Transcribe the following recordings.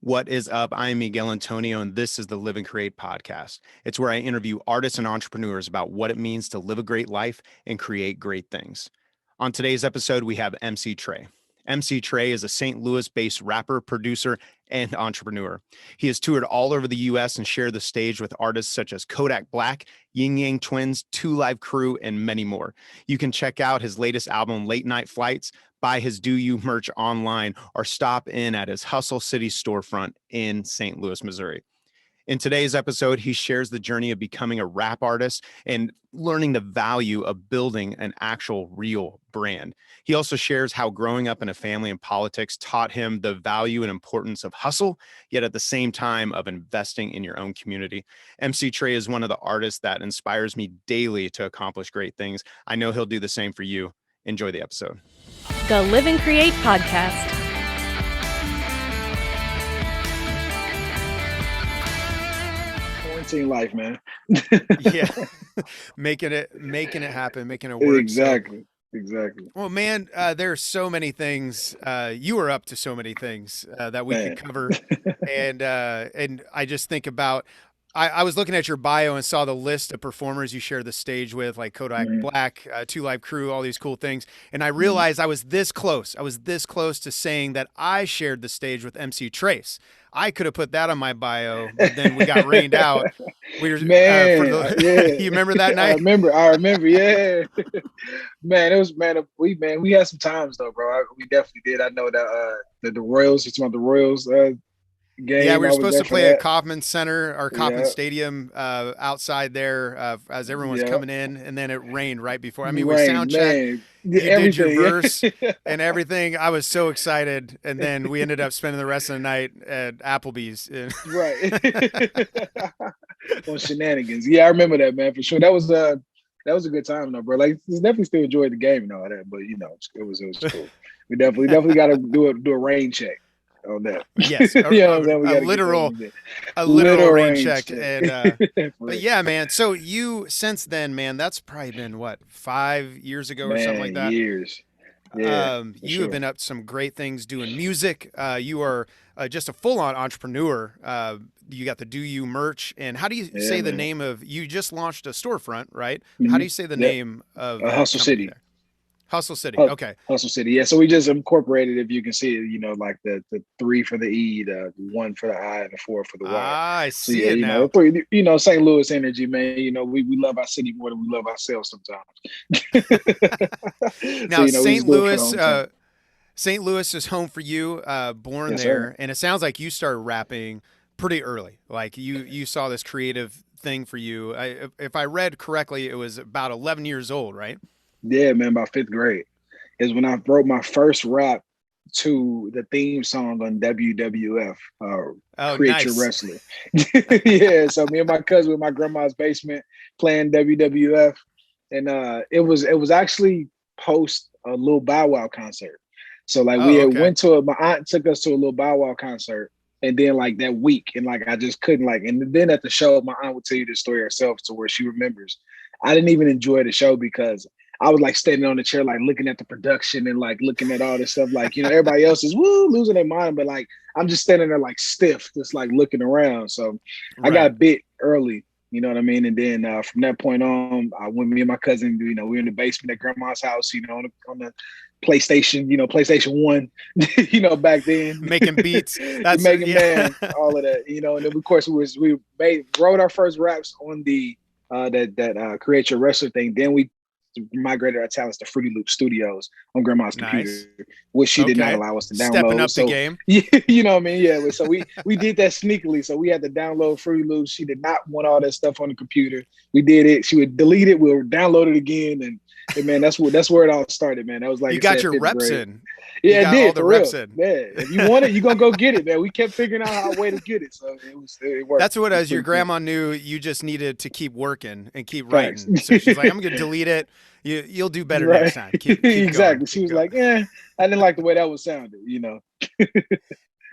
What is up? I'm Miguel Antonio, and this is the Live and Create podcast. It's where I interview artists and entrepreneurs about what it means to live a great life and create great things. On today's episode, we have MC Trey. MC Trey is a St. Louis-based rapper, producer, and entrepreneur. He has toured all over the U.S. and shared the stage with artists such as Kodak Black, Yin Yang Twins, Two Live Crew, and many more. You can check out his latest album, Late Night Flights, buy his Do You merch online, or stop in at his Hustle City storefront in St. Louis, Missouri. In today's episode, he shares the journey of becoming a rap artist and learning the value of building an actual real brand. He also shares how growing up in a family in politics taught him the value and importance of hustle, yet at the same time of investing in your own community. MC Trey is one of the artists that inspires me daily to accomplish great things. I know he'll do the same for you. Enjoy the episode. The Live and Create podcast. Quarantine life, man. Yeah. making it happen, making it work. Exactly. Well, man, there's so many things. You are up to so many things that we could cover. And I just think about, I was looking at your bio and saw the list of performers you share the stage with, like Kodak Black, Two Live Crew, all these cool things. And I realized I was this close. I was this close to saying that I shared the stage with MC Trace. I could have put that on my bio, but then we got rained out. We were, You remember that night? I remember. Yeah, man. It was we had some times though, bro. We definitely did. I know that the Royals. It's about the Royals. Game. Yeah, we were supposed to play at Kauffman Center or Kauffman Stadium outside there as everyone was coming in, and then it rained right before. I mean, we sound checked. You did your verse and everything. I was so excited, and then we ended up spending the rest of the night at Applebee's. Right. On shenanigans. Yeah, I remember that, man, for sure. That was a good time, though, bro. Like, definitely still enjoyed the game and all that, but you know, it was cool. We definitely got to do a rain check on that. Yes, a literal rain check. And but yeah, man. So you since then, man, that's probably been what, 5 years ago or something like that. Years. Yeah, you have been up to some great things doing music. You are just a full-on entrepreneur. You got the Do You merch, and how do you say the name of? You just launched a storefront, right? Mm-hmm. How do you say the name of Hustle City? There? Hustle City. Okay. Hustle City. Yeah. So we just incorporated, if you can see it, you know, like the 3 for the E, the 1 for the I, and the 4 for the Y. I see it now. You know, St. Louis energy, man. You know, we love our city more than we love ourselves sometimes. Now, so, St. Louis is home for you, born there. Sir. And it sounds like you started rapping pretty early. Like you saw this creative thing for you. If I read correctly, it was about 11 years old, right? Yeah, man, about 5th grade is when I wrote my first rap to the theme song on WWF, Create Your Wrestler. Yeah, so me and my cousin in my grandma's basement playing WWF, and it was actually post a Lil Bow Wow concert. So like went to my aunt took us to a Lil Bow Wow concert, and then like that week, and like I just couldn't and then at the show, my aunt would tell you the story herself to where she remembers. I didn't even enjoy the show because I was like standing on the chair, like looking at the production and like looking at all this stuff. Like, you know, everybody else is losing their mind, but like I'm just standing there like stiff, just like looking around. So I got bit early, you know what I mean? And then from that point on, me and my cousin, you know, we were in the basement at grandma's house, you know, on the PlayStation, you know, PlayStation 1, you know, back then. Making beats. That's man, all of that, you know. And then of course we wrote our first raps on the that Create Your Wrestler thing. Then we migrated our talents to Fruity Loop Studios on grandma's computer, which she did not allow us to download. Stepping up the game. Yeah, you know what I mean? Yeah. So we did that sneakily. So we had to download Fruity Loops. She did not want all that stuff on the computer. We did it. She would delete it. We'll download it again. And man, that's where it all started, man. That was like you got your reps in. Yeah, I did. All the reps in. Yeah. If you want it, you're gonna go get it, man. We kept figuring out a way to get it. So it worked. That's what, as your grandma knew, you just needed to keep working and keep writing. So she's like, I'm gonna delete it. You'll do better next time. Keep exactly. Going. She was like, I didn't like the way that was sounded, you know.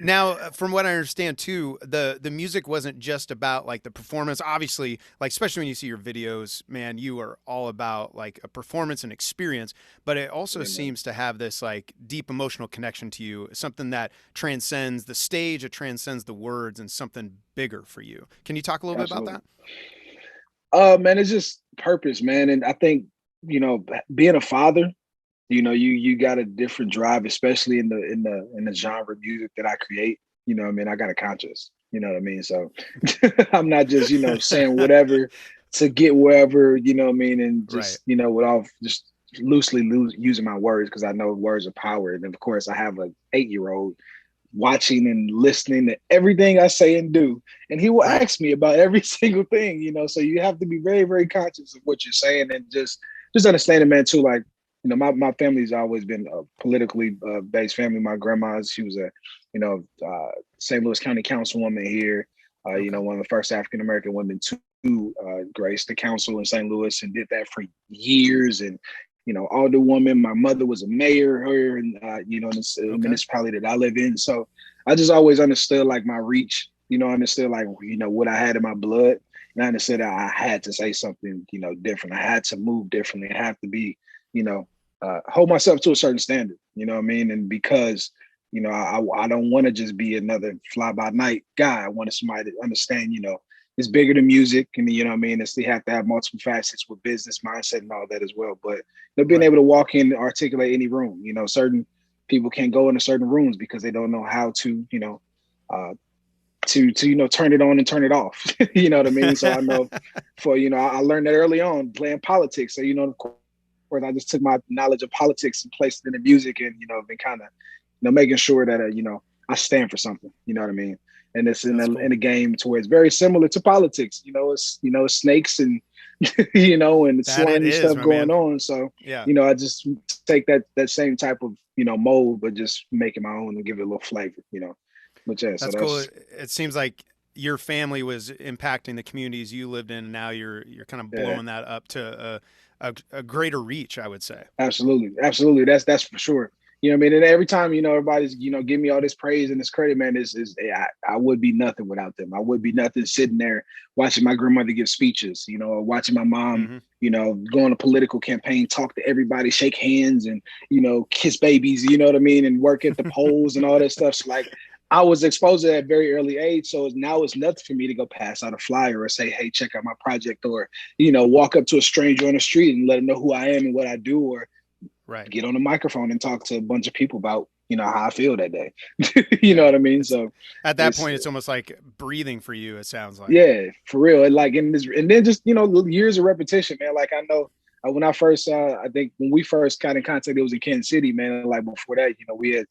Now, from what I understand too, the music wasn't just about like the performance. Obviously, like especially when you see your videos, man, you are all about like a performance and experience. But it also Yeah, man. seems to have this like deep emotional connection to you, something that transcends the stage, it transcends the words, and something bigger for you. Can you talk a little bit about Absolutely. that? Man, it's just purpose, man. And I think, being a father, you got a different drive, especially in the genre of music that I create. What I mean? I got a conscience. You know what I mean? So I'm not just, saying whatever to get wherever, what I mean, and Right. just, without just loosely using my words because I know words are power. And of course I have a 8-year-old watching and listening to everything I say and do. And he will Right. ask me about every single thing, So you have to be very, very conscious of what you're saying and just understanding, man, too. Like, my family's always been a politically based family. My grandma, she was a, St. Louis County Councilwoman here. Okay. One of the first African American women to grace the council in St. Louis, and did that for years. And alderwoman. My mother was a mayor here, in in this Okay. municipality that I live in. So I just always understood like my reach. Understood like what I had in my blood, and I understood that I had to say something different. I had to move differently. I have to be you know hold myself to a certain standard. You know what I mean? And because I don't want to just be another fly by night guy. I wanted somebody to understand. It's bigger than music, and you know what I mean. It's, they have to have multiple facets with business mindset and all that as well. But being Right. able to walk in and articulate any room. Certain people can't go into certain rooms because they don't know how to, uh, turn it on and turn it off. You know what I mean? So I know for I learned that early on playing politics. So of course I just took my knowledge of politics and placed it in the music, and been kind of making sure that I stand for something. You know what I mean? And it's in That's in cool. a game to where it's very similar to politics. It's snakes and and That it slimy is, stuff my going man. on. So Yeah. I just take that same type of mold, but just make it my own and give it a little flavor. But yeah, so That's cool. that's It seems like your family was impacting the communities you lived in, and now you're kind of yeah, blowing that up to a greater reach, I would say. absolutely, absolutely. That's for sure. I mean? And every time, everybody's, give me all this praise and this credit, man, is I would be nothing without them. I would be nothing sitting there watching my grandmother give speeches, or watching my mom, Hmm. go on a political campaign, talk to everybody, shake hands and, kiss babies, you know what I mean? And work at the polls and all that stuff. So like I was exposed to that at a very early age. So now it's nothing for me to go pass out a flyer or say, hey, check out my project, or, walk up to a stranger on the street and let them know who I am and what I do, or Right. get on the microphone and talk to a bunch of people about how I feel that day. You know Yeah. what I mean? It's So at that it's point, it's almost like breathing for you. It sounds like. yeah, for real. And like in this, and then just years of repetition, man. Like I know when I first, I think when we first got in contact, it was in Kansas City, man. Like before that, we had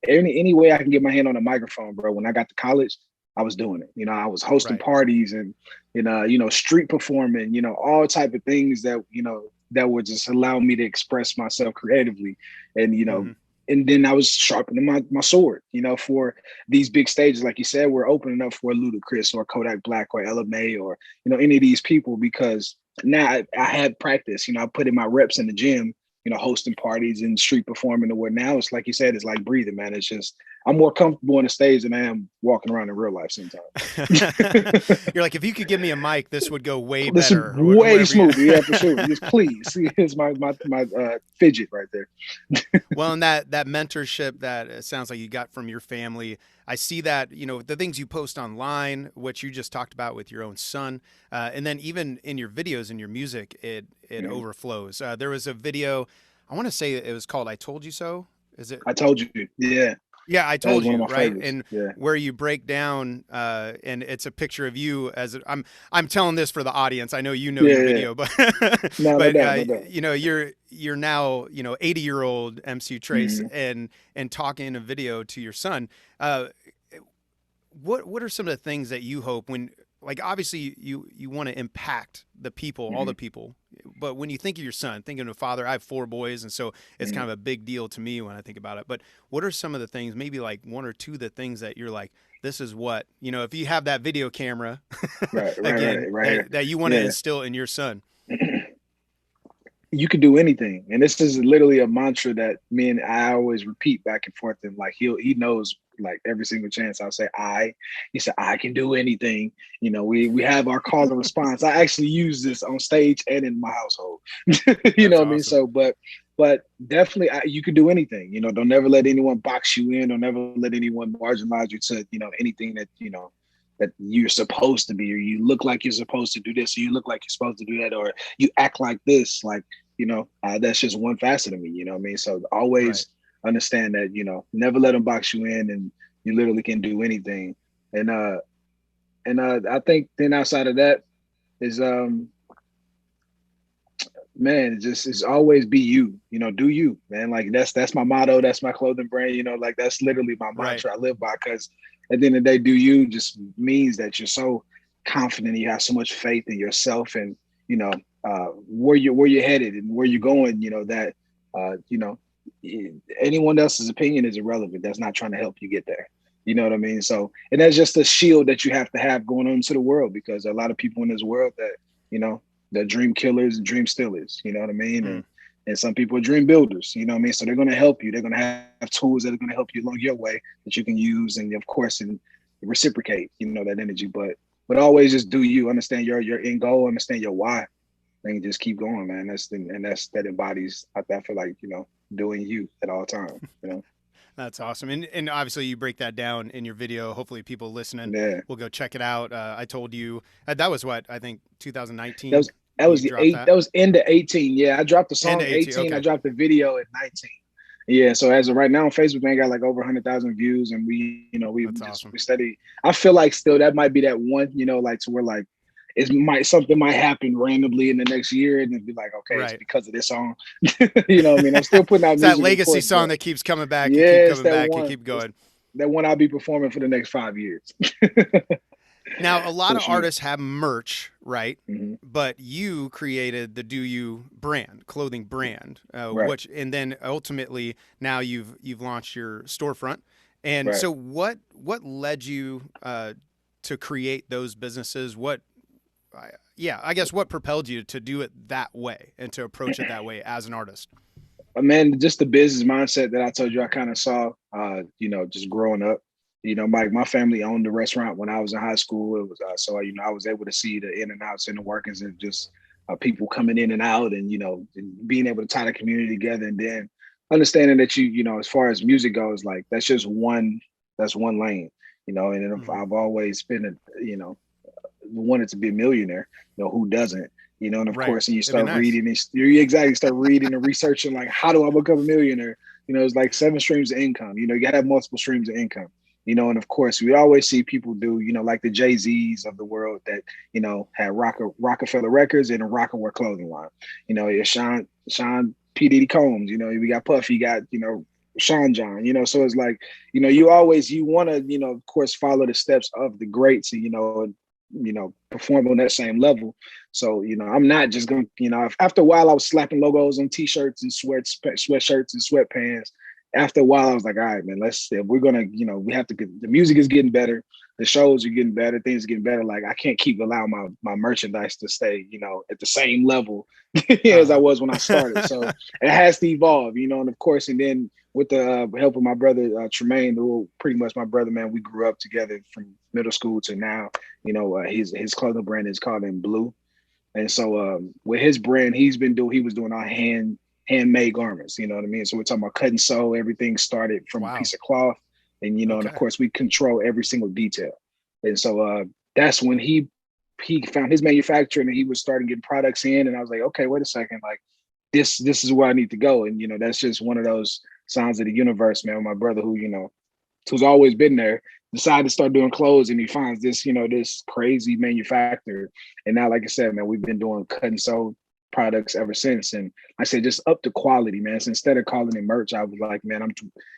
any way I can get my hand on a microphone, bro. When I got to college, I was doing it. I was hosting Right. parties and street performing, all type of things that that would just allow me to express myself creatively, and Hmm. and then I was sharpening my sword, for these big stages, like you said, we're opening up for Ludacris or Kodak Black or LMA or any of these people, because now I had practice. I put in my reps in the gym, hosting parties and street performing. To where now it's like you said, it's like breathing, man. It's just I'm more comfortable on the stage than I am walking around in real life sometimes. You're like, if you could give me a mic, this would go way This is better, or way whatever you. smoother, yeah, for sure. Just please, here's my fidget right there. Well, and that mentorship that it sounds like you got from your family, I see that the things you post online, which you just talked about with your own son, and then even in your videos and your music, it Mhm. overflows. There was a video, I want to say it was called "I Told You So." Is it? I told you, yeah, Yeah, I that was told one of you, my right? favorites. And Yeah, where you break down, and it's a picture of you I'm telling this for the audience. I know yeah, your yeah. video, but No, no but doubt, no doubt. you're now 80-year-old MC Trace, Mm-hmm. and talking in a video to your son. Uh, what are some of the things that you hope when, like, obviously you want to impact the people, all Mm-hmm. the people, but when you think of your son, thinking of a father, I have 4 boys, and so it's Mm-hmm. kind of a big deal to me when I think about it. But what are some of the things, maybe like one or two of the things that you're like, this is what, if you have that video camera Right, right, again, right, right here. that you want to Yeah. instill in your son? you can do anything. And this is literally a mantra that me and I always repeat back and forth. And like he knows, like every single chance I'll say he said, I can do anything. You know, we have our call and response. I actually use this on stage and in my household. You know That's what I mean? awesome. So, but definitely you can do anything. You know, don't never let anyone box you in. Don't never let anyone marginalize you to, you know, anything that, you know, that you're supposed to be, or you look like you're supposed to do this, or you look like you're supposed to do that, or you act like this. Like, you know, that's just one facet of me. You know what I mean? So Right. always understand that, you know, never let them box you in, and you literally can do anything. And I think then outside of that is man, it's always be you, you know, do you, man. Like that's my motto, that's my clothing brand, you know, like that's literally my Right. mantra I live by, because at the end of the day, do you just means that you're so confident, you have so much faith in yourself, and you know, where you're headed and where you're going, you know, that you know, anyone else's opinion is irrelevant. That's not trying to help you get there. You know what I mean? So, and that's just a shield that you have to have going on into the world, because a lot of people in this world that, you know, they're dream killers and dream stealers, you know what I mean? Mm. And some people are dream builders, you know what I mean? So they're going to help you. They're going to have tools that are going to help you along your way that you can use, and of course, and reciprocate, you know, that energy. But always just do you, understand your end goal, understand your why, and just keep going, man. That embodies, I feel like, you know, doing you at all times, you know? That's awesome. And obviously you break that down in your video. Hopefully people listening Yeah. will go check it out. I told you that was what, I think That 2019 was that you was the dropped eight. that. That was into 18. Yeah, I dropped the And song 18. 18. I Okay. dropped the video at 19. Yeah, so as of right now on Facebook, man, got like over 100,000 views, and we, you know, That's just awesome. we study. I feel like still that might be that one, you know, like to where like something might happen randomly in the next year, and then be like, okay, it's Right. because of this song. You know what I mean? I'm still putting out It's that music, of legacy course, song but that keeps coming back and keep yeah, it's coming that back and one. keep It's going. that one I'll be performing for the next 5 years. Now, a lot For of sure. artists have merch, right? Hmm. But you created the Do You brand, clothing brand, Right, which, and then ultimately now you've launched your storefront. And right. so, what led you to create those businesses? Yeah, I guess what propelled you to do it that way and to approach it that way as an artist? Man, just the business mindset that I told you I kind of saw, you know, just growing up. You know, my family owned the restaurant when I was in high school. It was so, you know, I was able to see the in and outs and the workings, and just people coming in and out, and you know, being able to tie the community together, and then understanding that you know, as far as music goes, like that's one lane, you know. And then Mm-hmm. I've always been you know, wanted to be a millionaire. You know, who doesn't? You know, and of Right. course, and you It'd be start nice. reading, and you exactly start reading and researching, like, how do I become a millionaire? You know, it's like 7 streams of income. You know, you got to have multiple streams of income. You know, and of course, we always see people do, you know, like the Jay-Z's of the world that, you know, had Rockefeller Records and a Rockaware clothing line. You know, it's Sean P. Diddy Combs. You know, we got Puffy, you got, you know, Sean John, you know, so it's like, you know, you want to, you know, of course, follow the steps of the greats, and, you know, perform on that same level. So, you know, I'm not just going to, you know, after a while I was slapping logos on t-shirts and sweatshirts and sweatpants. After a while I was like, all right, man, if we're going to, you know, we have to get, the music is getting better. The shows are getting better. Things are getting better. Like, I can't keep allowing my merchandise to stay, you know, at the same level as I was when I started. So it has to evolve, you know, and of course, and then with the help of my brother, Tremaine, who pretty much my brother, man, we grew up together from middle school to now. You know, his clothing brand is called In Blue, and so with his brand, he was doing our handmade garments. You know what I mean? So we're talking about cut and sew. Everything started from a Wow. piece of cloth, and you know, and of Okay. course, we control every single detail. And so that's when he found his manufacturing, and he was starting getting products in. And I was like, okay, wait a second, like this is where I need to go. And you know, that's just one of those signs of the universe, man. My brother, who, you know, who's always been there, decided to start doing clothes, and he finds this, you know, this crazy manufacturer. And now, like I said, man, we've been doing cut and sew products ever since. And I said, just up the quality, man. So instead of calling it merch, I was like, man,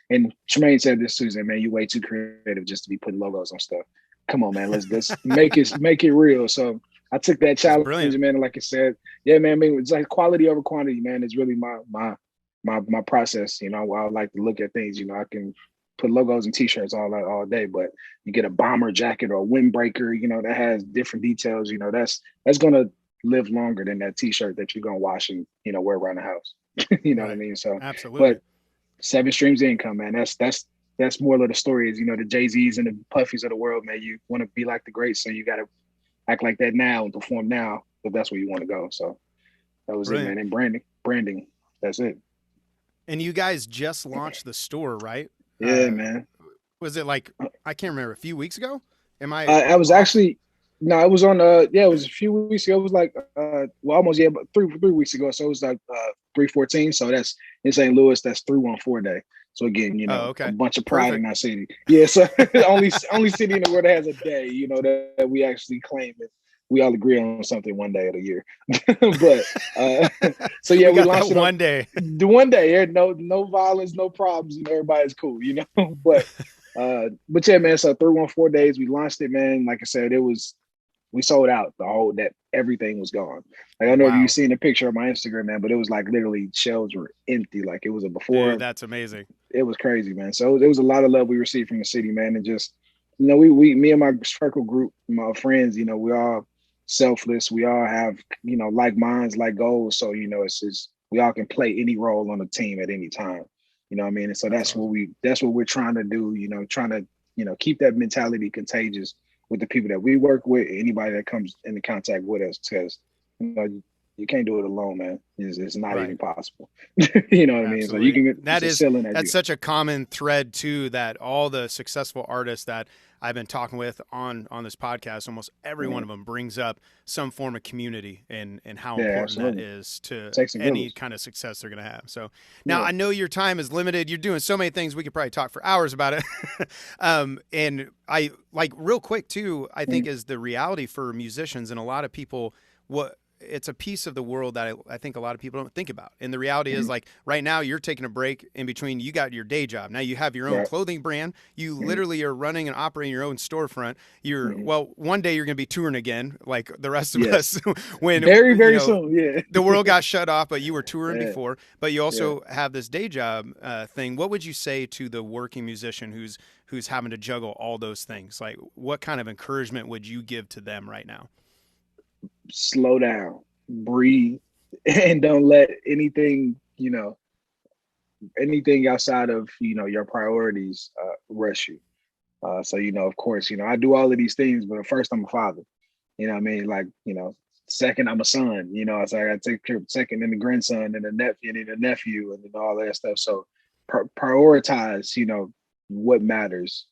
and Tremaine said this too, man, you way too creative just to be putting logos on stuff. Come on, man, let's make it real. So I took that That's challenge, brilliant. man. And like I said, yeah, man, I mean, it's like quality over quantity, man. It's really my process. You know, I like to look at things. You know, I can put logos and t-shirts all day, but you get a bomber jacket or a windbreaker, you know, that has different details. You know, that's gonna live longer than that t-shirt that you're gonna wash and wear around the house. You know what I Right. mean? So, Absolutely. but 7 streams of income, man. That's more of the story is the Jay-Z's and the Puffies of the world, man. You want to be like the greats, so you got to act like that now and perform now, if that's where you want to go. So that was it, Brilliant. man. And branding, that's it. And you guys just launched the store, right? Yeah, man. Was it like, I can't remember, a few weeks ago? Am I I was off? actually no, it was on it was a few weeks ago. It was like well, almost but three weeks ago. So it was like 3/14. So that's in St. Louis, that's 3/14 day. So again, Oh, a okay. bunch of pride in Perfect. our city. Yeah, so only city in the world that has a day, that we actually claim it. We all agree on something one day of the year. But so yeah, We we got launched that it on one day. the one day. Yeah, no violence, no problems, and everybody's cool. But yeah, man. So 3/14 days, we launched it, man. Like I said, we sold out that everything was gone. Like, I don't know if you've Wow. seen a picture of my Instagram, man, but it was like literally shelves were empty. Like it was a Dude, before. that's amazing. It was crazy, man. So there was a lot of love we received from the city, man. And just, we me and my circle group, my friends, we all selfless. We all have, like minds, like goals. So, it's just, we all can play any role on the team at any time. You know what I mean? And so That's that's what awesome. we're trying to do, trying to, keep that mentality contagious with the people that we work with, anybody that comes into contact with us, because, you can't do it alone, man. It's not even Right. possible. You know what I mean? So you Absolutely. can, it's a ceiling that That's you, such a common thread too, that all the successful artists that I've been talking with on this podcast, almost every one mhm. of them brings up some form of community and how Yeah, important that absolutely. is to Takes a any village. kind of success they're going to have. So now Yeah. I know your time is limited. You're doing so many things. We could probably talk for hours about it. And I like real quick too, I think Mhm. is the reality for musicians and a lot of people, what it's a piece of the world that I think a lot of people don't think about. And the reality is Mhm. like right now you're taking a break in between. You got your day job. Now you have your own Right. clothing brand. You Mhm. literally are running and operating your own storefront. Mhm. Well, one day you're going to be touring again, like the rest of Yes. us when, Very, very soon. Yeah. the world got shut off, but you were touring Yeah. before, but you Yeah. also have this day job thing. What would you say to the working musician who's having to juggle all those things? Like what kind of encouragement would you give to them right now? Slow down, breathe, and don't let anything outside of your priorities rush you. So of course, I do all of these things, but first I'm a father. You know what I mean? Like, second I'm a son. So I got to take care of second and the grandson and the nephew and all that stuff. So prioritize, what matters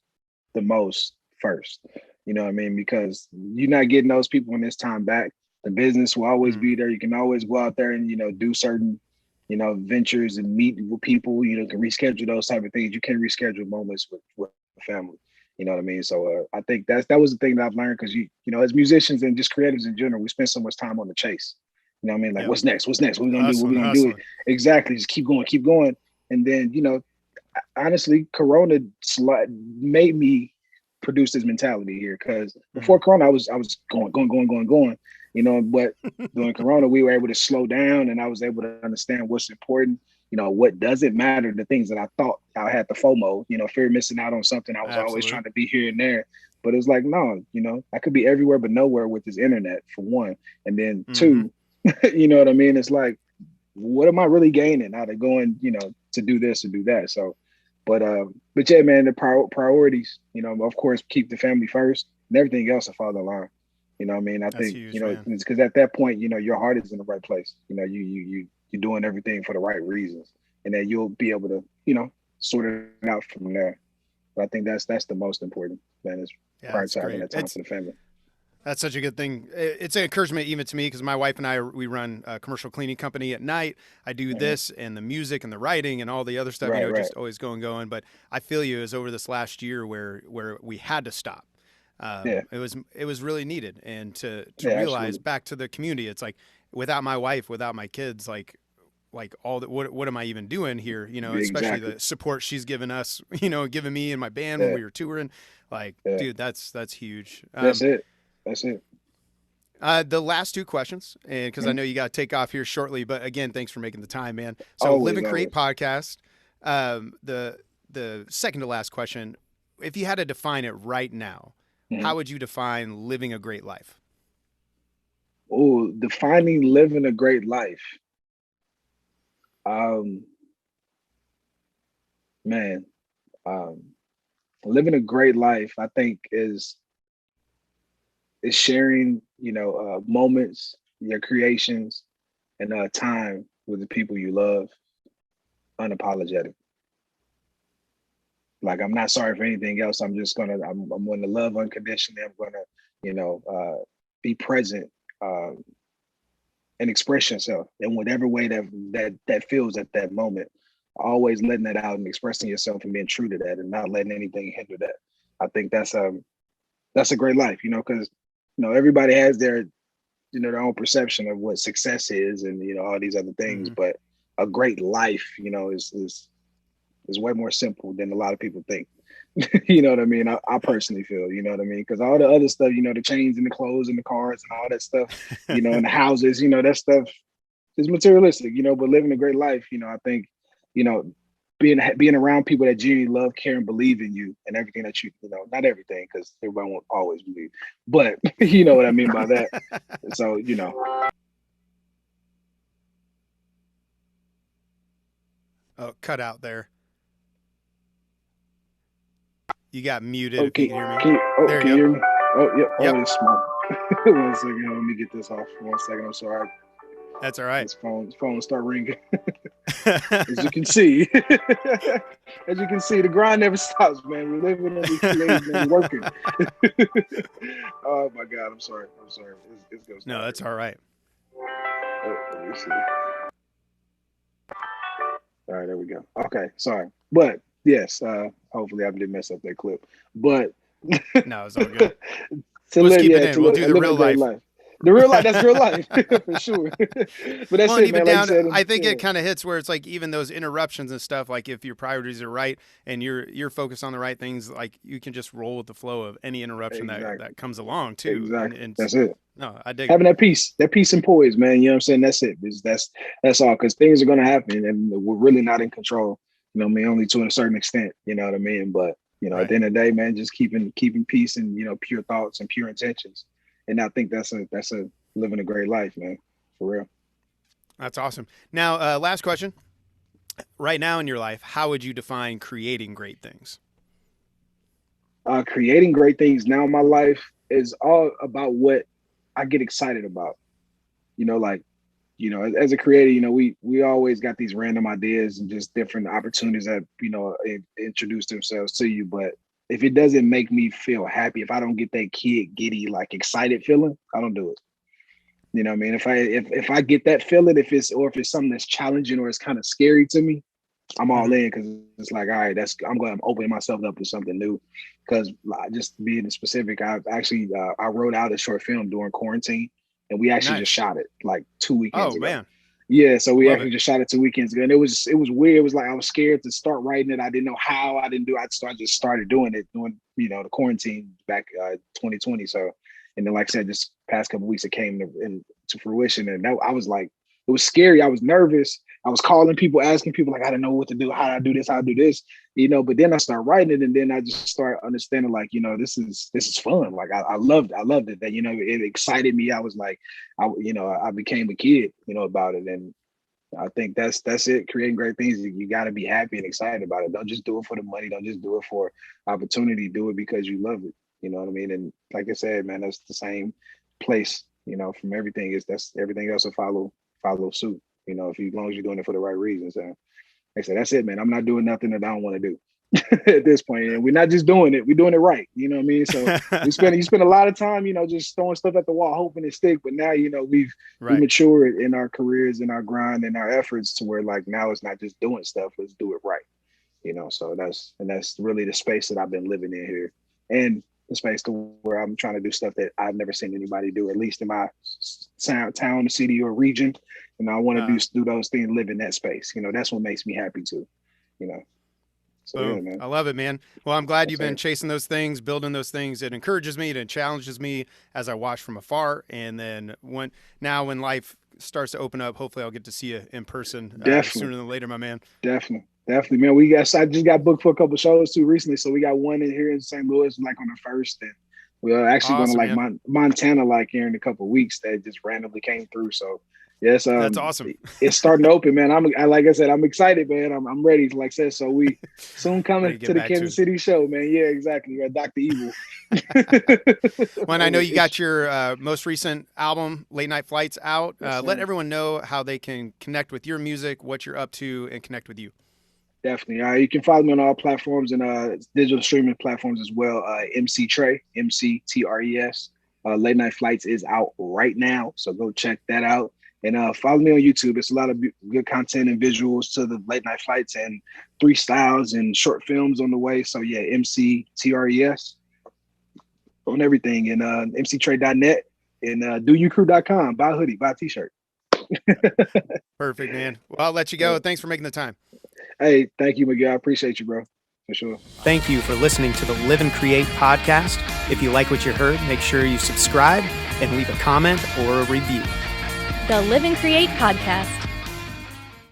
the most first. You know what I mean? Because you're not getting those people in this time back. The business will always Mm, be there. You can always go out there and do certain ventures and meet with people. Can reschedule those type of things. You can reschedule moments with family. You know what I mean? So I think that was the thing that I've learned, because as musicians and just creatives in general, we spend so much time on the chase. You know what I mean? Like, yep. what's next? What's next? What we gonna do? What we Hustling, gonna do? hustling. Exactly. Just keep going. And then honestly, Corona made me produce this mentality here, because before Mm. Corona, I was going. But during Corona, we were able to slow down, and I was able to understand what's important. What doesn't matter, the things that I thought I had the FOMO, fear of missing out on something. I was always Absolutely. trying to be here and there. But it's like, no, I could be everywhere but nowhere with this internet, for one. And then Mm-hmm. two, you know what I mean? It's like, what am I really gaining out of going, to do this or do that? So, but yeah, man, the priorities, of course, keep the family first, and everything else will follow along. You know what I mean? I That's think, huge, man. it's because at that point, your heart is in the right place. You're doing everything for the right reasons, and then you'll be able to, sort it out from there. But I think that's the most important, man, is Yeah, it's prioritizing great. that time for the family. That's such a good thing. It's an encouragement even to me because my wife and I we run a commercial cleaning company at night. I do Mhm. this and the music and the writing and all the other stuff. Right, right. Just always going. But I feel you is over this last year where we had to stop. Yeah, It was really needed, and to yeah, realize absolutely. back to the community, it's like without my wife, without my kids, like all that what am I even doing here, especially Exactly. the support she's given us, given me and my band when Yeah, we were touring, like yeah. dude, that's huge. That's it. That's it. The last two questions, and because I Mhm. know you got to take off here shortly, but again, thanks for making the time, man. So, Live Always, and Create always. podcast. The second to last question, if you had to define it right now, Mhm. how would you define living a great life? Oh, defining living a great life. Um, man, um, living a great life, I think is sharing, moments, your creations, and time with the people you love, unapologetic. Like I'm not sorry for anything else. I'm going to love unconditionally. I'm going to, be present and express yourself in whatever way that feels at that moment. Always letting that out and expressing yourself and being true to that and not letting anything hinder that. I think that's a great life, because everybody has their own perception of what success is and all these other things, Mm-hmm. but a great life, is way more simple than a lot of people think. You know what I mean? I personally feel, you know what I mean? Because all the other stuff, the chains and the clothes and the cars and all that stuff, and the houses, that stuff is materialistic, but living a great life, I think, you know, being around people that genuinely love, care, and believe in you and everything that not everything, because everybody won't always believe, but you know what I mean by that. So, Oh, cut out there. You got muted if you okay, can hear me. There can you you go. hear me? Oh, yeah. Oh, Yep, it's small. 1 second. Let me get this off. 1 second. I'm sorry. that's all right. This phone start ringing. As you can see, as you can see, the grind never stops, man. We're living and we create and we working. Oh my God, I'm sorry. It's gonna No, start that's here. all right. Let me see. All right, there we go. Okay, sorry, but yes, hopefully I didn't mess up that clip. But No, it's all good. to Let's live, keep it yeah, in. We'll do the living a real great life. life. The real life, that's real life for sure. But that's Well, and it, even man. Like you down, said, I think yeah, it kind of hits where it's like even those interruptions and stuff. Like if your priorities are right and you're focused on the right things, like you can just roll with the flow of any interruption that exactly, comes along too. exactly. And That's it. no, I dig it. Having that peace and poise, man. You know what I'm saying? That's it. That's all. Because things are gonna happen, and we're really not in control. You know what I mean? Only to a certain extent. You know what I mean? But at Right. the end of the day, man, just keeping peace and pure thoughts and pure intentions. And I think that's a living a great life, man. For real. That's awesome. Now, last question. Right now in your life, how would you define creating great things? Creating great things now in my life is all about what I get excited about. Like as a creator, we always got these random ideas and just different opportunities that introduce themselves to you. But if it doesn't make me feel happy, if I don't get that kid giddy like excited feeling, I don't do it. You know what I mean? If I get that feeling, if it's something that's challenging or it's kind of scary to me, I'm all Mm-hmm. in because it's like, all right, I'm going to open myself up to something new. Because just being specific, I wrote out a short film during quarantine, and we actually just Nice. shot it like 2 weekends Oh ago. man, Yeah, so I we love actually it. just shot it 2 weekends ago, and it was weird. It was like I was scared to start writing it. I didn't know how. I didn't do. I just started doing it during the quarantine back 2020. So, and then like I said, just past couple weeks it came to fruition, and I was like, it was scary. I was nervous. I was calling people, asking people like I didn't know what to do. How do I do this? How do I do this? But then I started writing it, and then I just started understanding like this is fun. Like I loved it. That it excited me. I was like I became a kid about it, and I think that's it. Creating great things, you got to be happy and excited about it. Don't just do it for the money. Don't just do it for opportunity. Do it because you love it. You know what I mean? And like I said, man, that's the same place. From everything is that's everything else will follow suit. If you, as long as you're doing it for the right reasons. And like I said, that's it, man. I'm not doing nothing that I don't want to do at this point. And we're not just doing it; we're doing it right. You know what I mean? So you spend a lot of time, just throwing stuff at the wall, hoping it stick. But now, we Right. matured in our careers, in our grind, and our efforts to where like now it's not just doing stuff; let's do it right. So that's really the space that I've been living in here, and the space to where I'm trying to do stuff that I've never seen anybody do, at least in my town, city, or region. And I want to Uh, do those things, live in that space. That's what makes me happy too. You know. So yeah, Boom. man. I love it, man. Well, I'm glad you've That's been it. chasing those things, building those things. It encourages me, it challenges me as I watch from afar. And then when life starts to open up, hopefully I'll get to see you in person Definitely. sooner than later, my man. Definitely, man. I just got booked for a couple shows too recently, so we got one in here in St. Louis, like on the first, and We're actually awesome, going to like Montana like here in a couple of weeks. That just randomly came through. So yes, that's awesome. It's starting to open, man. Like I said, I'm excited, man. I'm ready. Like I said, so we soon coming to the Kansas City show, man. Yeah, exactly. We got Dr. Evil. Well, I know you got your most recent album, Late Night Flights, out. Yes, let everyone know how they can connect with your music, what you're up to, and connect with you. Definitely. You can follow me on all platforms and digital streaming platforms as well. MC Trey, MCTRES. Late Night Flights is out right now, so go check that out. And follow me on YouTube. It's a lot of good content and visuals to the Late Night Flights and freestyles and short films on the way. So yeah, MCTRES on everything. And mctrey.net and doyoucrew.com. Buy a hoodie, buy a t-shirt. Perfect, man. Well, I'll let you go. Thanks for making the time. Hey, thank you, Miguel. I appreciate you, bro. For sure. Thank you for listening to the Live and Create podcast. If you like what you heard, make sure you subscribe and leave a comment or a review. The Live and Create podcast.